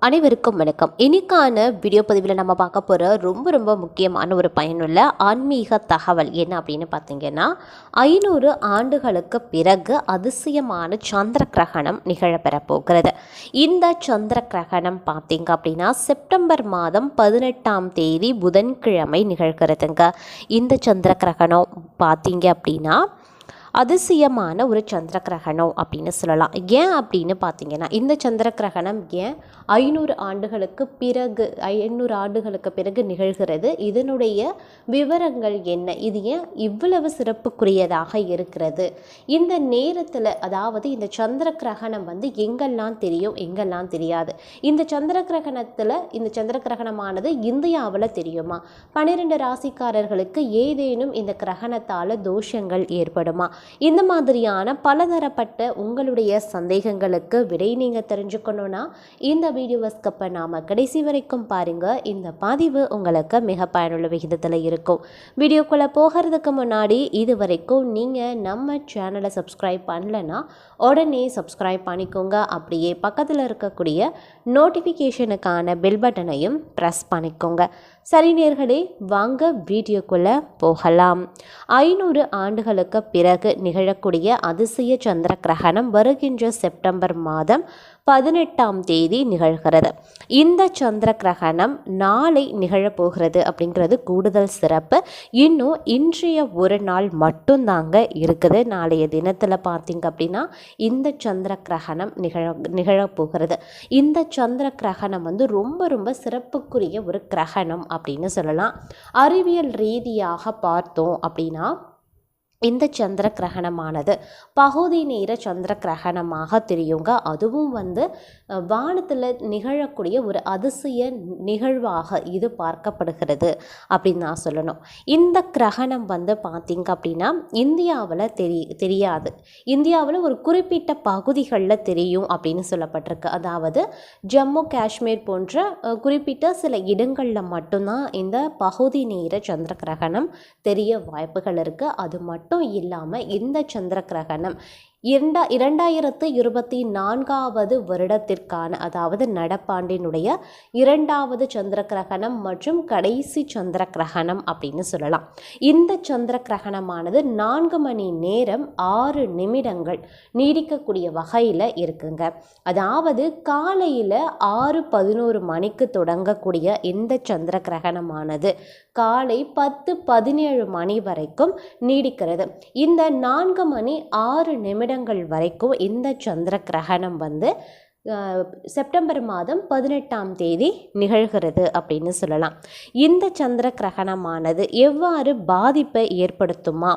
அனைவருக்கும் வணக்கம். இன்னைக்கான வீடியோ பதிவில் நம்ம பார்க்க போகிற ரொம்ப முக்கியமான ஒரு பயனுள்ள ஆன்மீக தகவல் என்ன அப்படின்னு பார்த்தீங்கன்னா, 500 ஆண்டுகளுக்கு பிறகு அதிசயமான சந்திர கிரகணம் நிகழப்பெற போகிறது. இந்த சந்திர கிரகணம் பார்த்தீங்க அப்படின்னா செப்டம்பர் மாதம் 18ஆம் தேதி புதன்கிழமை நிகழ்கிறதுங்க. இந்த சந்திர கிரகணம் பார்த்தீங்க அப்படின்னா அதிசயமான ஒரு சந்திர கிரகணம் அப்படின்னு சொல்லலாம். ஏன் அப்படின்னு பார்த்தீங்கன்னா, இந்த சந்திர கிரகணம் ஏன் 500 ஆண்டுகளுக்கு பிறகு நிகழ்கிறது, இதனுடைய விவரங்கள் என்ன, இது ஏன் இவ்வளவு சிறப்புக்குரியதாக இருக்கிறது, இந்த நேரத்தில் அதாவது இந்த சந்திர கிரகணம் எங்கெல்லாம் தெரியும் எங்கெல்லாம் தெரியாது, இந்த சந்திர கிரகணமானது இந்தியாவில் தெரியுமா, 12 ராசிக்காரர்களுக்கு ஏதேனும் இந்த கிரகணத்தால் தோஷங்கள் ஏற்படுமா, இந்த மாதிரியான பலதரப்பட்ட உங்களுடைய சந்தேகங்களுக்கு விடை நீங்கள் தெரிஞ்சுக்கணுன்னா இந்த வீடியோவை ஸ்கிப் பண்ணாமல் கடைசி வரைக்கும் பாருங்கள். இந்த பதிவு உங்களுக்கு மிக பயனுள்ள விகிதத்தில் இருக்கும். வீடியோக்குள்ளே போகிறதுக்கு முன்னாடி இது வரைக்கும் நீங்கள் நம்ம சேனலை சப்ஸ்கிரைப் பண்ணலைன்னா உடனே சப்ஸ்கிரைப் பண்ணிக்கோங்க. அப்படியே பக்கத்தில் இருக்கக்கூடிய நோட்டிஃபிகேஷனுக்கான பெல் பட்டனையும் ப்ரெஸ் பண்ணிக்கோங்க. சரி நேயர்களே, வாங்க வீடியோக்குள்ளே போகலாம். 500 ஆண்டுகளுக்கு பிறகு நிகழக்கூடிய அதிசய சந்திர கிரகணம் வருகின்ற செப்டம்பர் மாதம் 18ஆம் தேதி நிகழ்கிறது. இந்த சந்திர கிரகணம் நாளை நிகழப்போகிறது அப்படிங்கிறது கூடுதல் சிறப்பு. இன்னும் இன்றைய ஒரு நாள் மட்டும்தாங்க இருக்குது. நாளைய தினத்தில் பார்த்தீங்க அப்படின்னா இந்த சந்திர கிரகணம் நிகழப்போகிறது. இந்த சந்திர கிரகணம் ரொம்ப சிறப்புக்குரிய ஒரு கிரகணம் அப்படின்னு சொல்லலாம். அறிவியல் ரீதியாக பார்த்தோம் அப்படின்னா இந்த சந்திர கிரகணமானது பகுதி நேர சந்திர கிரகணமாக தெரியுங்க. அதுவும் வானத்தில் நிகழக்கூடிய ஒரு அதிசய நிகழ்வாக இது பார்க்கப்படுகிறது அப்படின்னு நான் சொல்லணும். இந்த கிரகணம் பார்த்திங்க அப்படின்னா இந்தியாவில் தெரியாது. இந்தியாவில் ஒரு குறிப்பிட்ட பகுதிகளில் தெரியும் அப்படின்னு சொல்லப்பட்டிருக்கு. அதாவது ஜம்மு காஷ்மீர் போன்ற குறிப்பிட்ட சில இடங்களில் மட்டும்தான் இந்த பகுதி நேர சந்திர கிரகணம் தெரிய வாய்ப்புகள் இருக்குது. அது மட்டும் இல்லாமல் இந்த சந்திர கிரகணம் 2024 வருடத்திற்கான அதாவது நடப்பாண்டினுடைய 2வது சந்திர கிரகணம் மற்றும் கடைசி சந்திர கிரகணம் அப்படின்னு சொல்லலாம். இந்த சந்திர கிரகணமானது 4 மணி நேரம் 6 நிமிடங்கள் நீடிக்கக்கூடிய வகையில் இருக்குங்க. அதாவது காலையில் 6:11 மணிக்கு தொடங்கக்கூடிய இந்த சந்திர கிரகணமானது காலை 10:17 மணி வரைக்கும் நீடிக்கிறது. இந்த 4 மணி 6 நிமிடங்கள் வரைக்கும் இந்த சந்திர கிரகணம் செப்டம்பர் மாதம் 18ஆம் தேதி நிகழ்கிறது அப்படின்னு சொல்லலாம். இந்த சந்திர கிரகணமானது எவ்வாறு பாதிப்பை ஏற்படுத்துமா,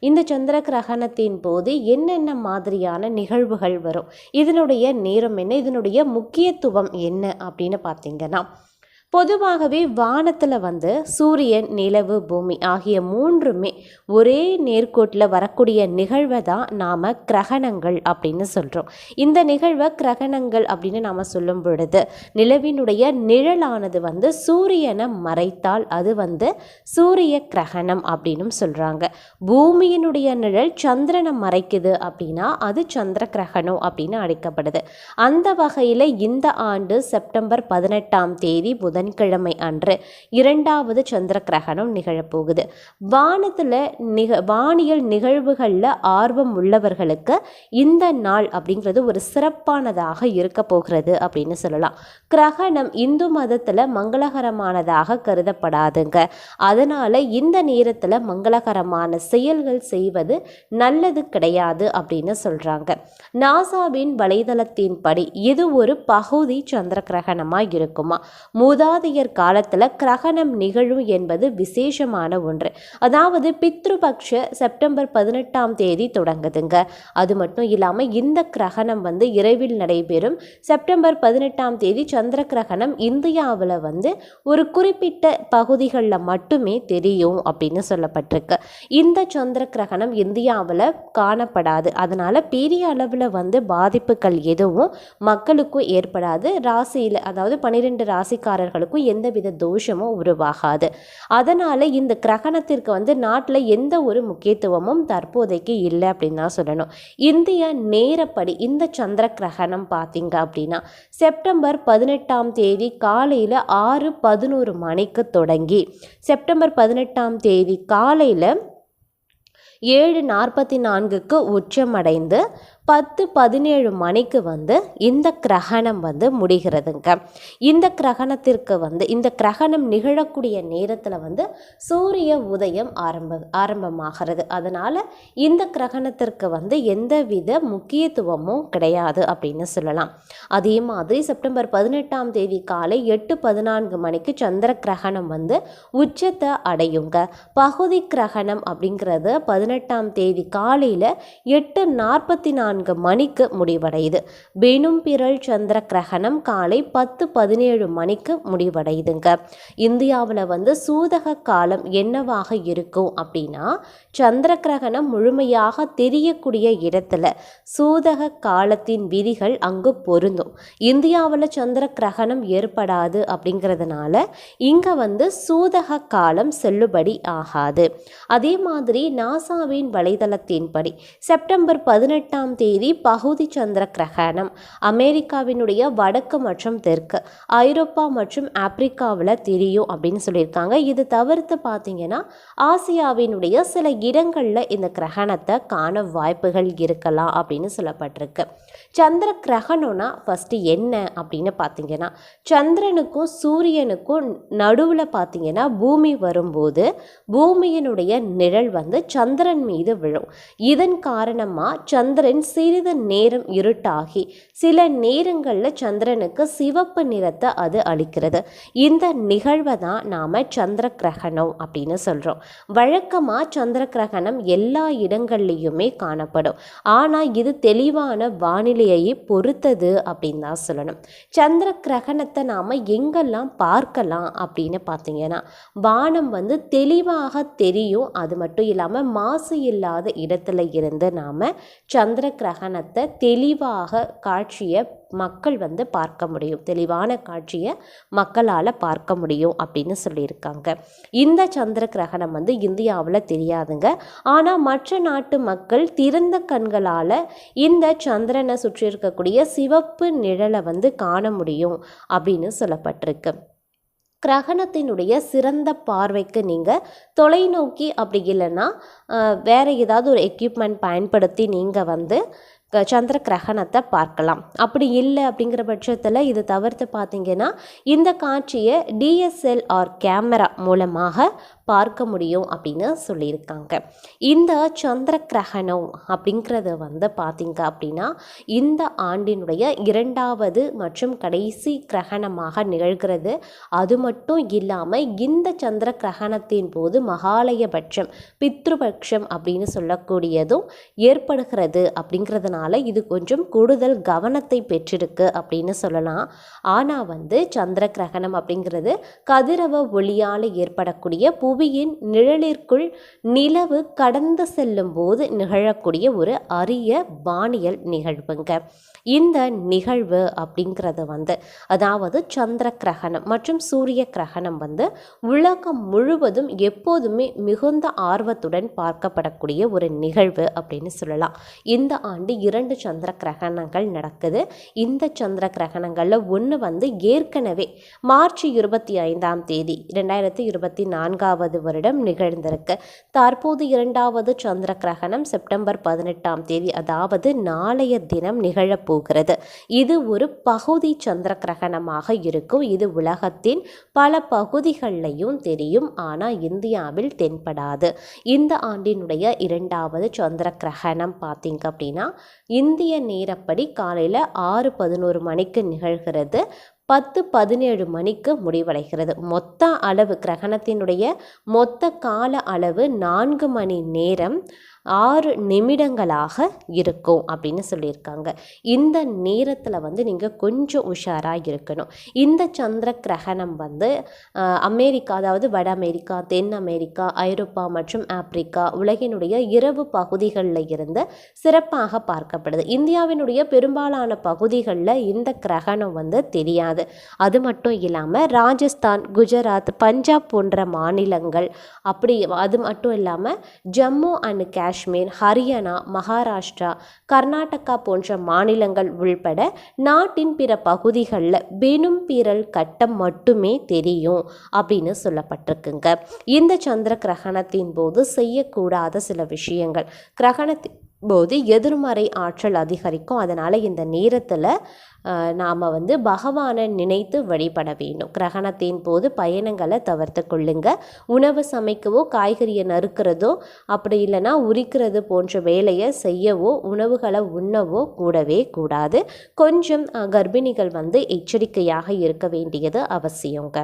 இந்த சந்திர கிரகணத்தின் போது என்னென்ன மாதிரியான நிகழ்வுகள் வரும், இதனுடைய நேரம் என்ன, இதனுடைய முக்கியத்துவம் என்ன அப்படின்னு பார்த்தீங்கன்னா, பொதுவாகவே வானத்தில் சூரியன், நிலவு, பூமி ஆகிய 3மே ஒரே நேர்கோட்டில் வரக்கூடிய நிகழ்வை தான் நாம் கிரகணங்கள் அப்படின்னு சொல்கிறோம். இந்த நிகழ்வை கிரகணங்கள் அப்படின்னு நாம் சொல்லும் பொழுது நிலவினுடைய நிழலானது சூரியனை மறைத்தால் அது சூரிய கிரகணம் அப்படின்னு சொல்கிறாங்க. பூமியினுடைய நிழல் சந்திரனை மறைக்குது அப்படின்னா அது சந்திர கிரகணம் அப்படின்னு அழைக்கப்படுது. அந்த வகையில் இந்த ஆண்டு செப்டம்பர் 18ஆம் தேதி புதன்கிழமை அன்று 2வது சந்திர கிரகணம் நிகழப்போகுது. வானியல் நிகழ்வுகளில் ஆர்வம் உள்ளவர்களுக்கு இந்த நாள் அப்படிங்கிறது ஒரு சிறப்பானதாக இருக்க போகிறது அப்படின்னு சொல்லலாம். கிரகணம் இந்து மதத்தில் மங்களகரமானதாக கருதப்படாதுங்க. அதனால் இந்த நேரத்தில் மங்களகரமான செயல்கள் செய்வது நல்லது கிடையாது அப்படின்னு சொல்கிறாங்க. நாசாவின் வலைதளத்தின்படி இது ஒரு பகுதி சந்திர கிரகணமாக இருக்குமா. மூதாதையர் காலத்தில் கிரகணம் நிகழும் என்பது விசேஷமான ஒன்று. அதாவது பித்ருபக்ஷ செப்டம்பர் 18ஆம் தேதி தொடங்குதுங்க. அது மட்டும் இல்லாமல் இந்த கிரகணம் இரவில் நடைபெறும். செப்டம்பர் 18ஆம் தேதி சந்திர கிரகணம் இந்தியாவில் ஒரு குறிப்பிட்ட பகுதிகளில் மட்டுமே தெரியும் அப்படின்னு சொல்லப்பட்டிருக்கு. இந்த சந்திர கிரகணம் இந்தியாவில் காணப்படாது. அதனால் பெரிய அளவில் பாதிப்புகள் எதுவும் மக்களுக்கும் ஏற்படாது. ராசியில் அதாவது 12 ராசிக்காரர்களும் இருக்கிறவங்களுக்கும் எந்தவித தோஷமும் உருவாகாது. அதனால் இந்த கிரகணத்திற்கு வந்து நாட்டில் எந்த ஒரு முக்கியத்துவமும் தற்போதைக்கு இல்லை அப்படின்னு தான் சொல்லணும். இந்திய நேரப்படி இந்த சந்திர கிரகணம் பார்த்தீங்க அப்படின்னா செப்டம்பர் 18ஆம் தேதி காலையில் 6:11 மணிக்கு தொடங்கி செப்டம்பர் 18ஆம் தேதி காலையில் 7:44க்கு உச்சமடைந்து 10:17 மணிக்கு வந்து இந்த கிரகணம் வந்து முடிகிறதுங்க. இந்த கிரகணத்திற்கு வந்து இந்த கிரகணம் நிகழக்கூடிய நேரத்தில் வந்து சூரிய உதயம் ஆரம்பமாகிறது. அதனால் இந்த கிரகணத்திற்கு வந்து எந்தவித முக்கியத்துவமும் கிடையாது அப்படின்னு சொல்லலாம். அதே மாதிரி செப்டம்பர் 18ஆம் தேதி காலை 8:14 மணிக்கு சந்திர கிரகணம் வந்து உச்சத்தை அடையுங்க. பகுதி கிரகணம் அப்படிங்கிறது 18ஆம் தேதி காலையில் 8:44 மணிக்கு முடிவடையுது. பெனும் பிறல் சந்திர கிரகணம் காலை 10:17 மணிக்கு முடிவடையுதுங்க. இந்தியாவில் வந்து சூதக காலம் என்னவாக இருக்கும் அப்படின்னா சந்திர கிரகணம் முழுமையாக தெரியக்கூடிய இடத்துல சூதக காலத்தின் விதிகள் அங்கு பொருந்தும். இந்தியாவில் சந்திர கிரகணம் ஏற்படாது அப்படிங்கிறதுனால இங்கே வந்து சூதக காலம் செல்லுபடி ஆகாது. அதே மாதிரி நாசாவின் வலைதளத்தின்படி செப்டம்பர் 18ஆம் தேதி பகுதி சந்திர கிரகணம் அமெரிக்காவினுடைய வடக்கு மற்றும் தெற்கு, ஐரோப்பா மற்றும் ஆப்பிரிக்காவில் தெரியும் அப்படின்னு சொல்லியிருக்காங்க. இது தவிர்த்து பார்த்தீங்கன்னா ஆசியாவினுடைய சில இடங்களில் இந்த கிரகணத்தை காண வாய்ப்புகள் இருக்கலாம் அப்படின்னு சொல்லப்பட்டிருக்கு. சந்திர கிரகணம்னா ஃபஸ்ட்டு என்ன அப்படின்னு பார்த்தீங்கன்னா சந்திரனுக்கும் சூரியனுக்கும் நடுவில் பார்த்தீங்கன்னா பூமி வரும்போது பூமியினுடைய நிழல் வந்து சந்திரன் மீது விழும். இதன் காரணமாக சந்திரன் சிறிது நேரம் இருட்டாகி சில நேரங்களில் சந்திரனுக்கு சிவப்பு நிறத்தை அது அளிக்கிறது. இந்த நிகழ்வை தான் நாம் சந்திர கிரகணம் அப்படின்னு சொல்கிறோம். வழக்கமாக சந்திர கிரகணம் எல்லா இடங்கள்லையுமே காணப்படும். ஆனால் இது தெளிவான வானிலையை பொறுத்தது அப்படின்னு தான் சொல்லணும். சந்திர கிரகணத்தை நாம் எங்கெல்லாம் பார்க்கலாம் அப்படின்னு பார்த்தீங்கன்னா வானம் வந்து தெளிவாக தெரியும். அது மட்டும் இல்லாமல் மாசு இல்லாத இடத்துல இருந்து நாம் சந்திர கிரகணத்தை தெளிவாக காட்சியை மக்கள் வந்து பார்க்க முடியும். தெளிவான காட்சியை மக்களால் பார்க்க முடியும் அப்படின்னு சொல்லியிருக்காங்க. இந்த சந்திர கிரகணம் வந்து இந்தியாவில் தெரியாதுங்க. ஆனால் மற்ற நாட்டு மக்கள் திறந்த கண்களால் இந்த சந்திரனை சுற்றி இருக்கக்கூடிய சிவப்பு நிழலை வந்து காண முடியும் அப்படின்னு சொல்லப்பட்டிருக்கு. கிரகணத்தினுடைய சிறந்த பார்வைக்கு நீங்கள் தொலைநோக்கி அப்படி இல்லைன்னா வேறு ஏதாவது ஒரு எக்யூப்மெண்ட் பயன்படுத்தி நீங்கள் வந்து சந்திர கிரகணத்தை பார்க்கலாம். அப்படி இல்லை அப்படிங்கிற பட்சத்தில் இது தவிர்த்து பார்த்தீங்கன்னா இந்த காட்சியை DSLR கேமரா மூலமாக பார்க்க முடியும் அப்படின்னு சொல்லியிருக்காங்க. இந்த சந்திர கிரகணம் அப்படிங்கிறது வந்து பார்த்தீங்க அப்படின்னா இந்த ஆண்டினுடைய 2வது மற்றும் கடைசி கிரகணமாக நிகழ்கிறது. அது மட்டும் இல்லாமல் இந்த சந்திர கிரகணத்தின் போது மகாலயபட்சம் பித்ருபட்சம் அப்படின்னு சொல்லக்கூடியதும் ஏற்படுகிறது. அப்படிங்கிறதுனால இது கொஞ்சம் கூடுதல் கவனத்தை பெற்றிருக்கு அப்படின்னு சொல்லலாம். ஆனால் வந்து சந்திர கிரகணம் அப்படிங்கிறது கதிரவ ஒளியால் ஏற்படக்கூடிய புவியின் நிழலிற்குள் நிலவு கடந்து செல்லும் போது நிகழக்கூடிய ஒரு அரிய வானியல் நிகழ்வுங்க. இந்த நிகழ்வு அப்படிங்கிறது வந்து அதாவது சந்திர கிரகணம் மற்றும் சூரிய கிரகணம் வந்து உலகம் முழுவதும் எப்போதுமே மிகுந்த ஆர்வத்துடன் பார்க்கப்படக்கூடிய ஒரு நிகழ்வு அப்படின்னு சொல்லலாம். இந்த ஆண்டு 2 சந்திர கிரகணங்கள் நடக்குது. இந்த சந்திர கிரகணங்களில் ஒன்று வந்து ஏற்கனவே மார்ச் 25ஆம் தேதி 2024 வருடம் நிகழ்ந்திருக்கு. தற்போது 2வது சந்திர கிரகணம் செப்டம்பர் 18ஆம் தேதி அதாவது நாளைய தினம் நிகழப்போகிறது. இது ஒரு பகுதி சந்திர கிரகணமாக இருக்கும். இது உலகத்தின் பல பகுதிகளிலையும் தெரியும், ஆனால் இந்தியாவில் தென்படாது. இந்த ஆண்டினுடைய 2வது சந்திர கிரகணம் பார்த்தீங்க அப்படின்னா இந்திய நேரப்படி காலையில் 6:11 மணிக்கு நிகழ்கிறது. 10:17 மணிக்கு முடிவடைகிறது. மொத்த அளவு கிரகணத்தினுடைய மொத்த கால அளவு 4 மணி நேரம் 6 நிமிடங்களாக இருக்கும் அப்படின்னு சொல்லியிருக்காங்க. இந்த நேரத்தில் வந்து நீங்கள் கொஞ்சம் உஷாராக இருக்கணும். இந்த சந்திர கிரகணம் வந்து அமெரிக்கா, அதாவது வட அமெரிக்கா, தென் அமெரிக்கா, ஐரோப்பா மற்றும் ஆப்பிரிக்கா உலகினுடைய இரவு பகுதிகளில் இருந்து சிறப்பாக பார்க்கப்படுது. இந்தியாவினுடைய பெரும்பாலான பகுதிகளில் இந்த கிரகணம் வந்து தெரியாது. அது மட்டும் இல்லாமல் ராஜஸ்தான், குஜராத், பஞ்சாப் போன்ற மாநிலங்கள், அப்படி அது மட்டும் இல்லாமல் ஜம்மு அண்ட் காஷ்மீர், ஹரியானா, மகாராஷ்டிரா, கர்நாடகா போன்ற மாநிலங்கள் உள்பட நாட்டின் பிற பகுதிகளில் வெறும் பிறல் கட்டம் மட்டுமே தெரியும் அப்படின்னு சொல்லப்பட்டிருக்குங்க. இந்த சந்திர கிரகணத்தின் போது செய்யக்கூடாத சில விஷயங்கள். கிரகணத்தின் போது எதிர்மறை ஆற்றல் அதிகரிக்கும். அதனால் இந்த நேரத்தில் நாம் வந்து பகவானை நினைத்து வழிபட வேண்டும். கிரகணத்தின் போது பயணங்களை தவிர்த்து கொள்ளுங்க. உணவு சமைக்கவோ, காய்கறியை நறுக்கிறதோ, அப்படி இல்லைன்னா உரிக்கிறது போன்ற வேலையை செய்யவோ, உணவுகளை உண்ணவோ கூடவே கூடாது. கொஞ்சம் கர்ப்பிணிகள் வந்து எச்சரிக்கையாக இருக்க வேண்டியது அவசியங்க.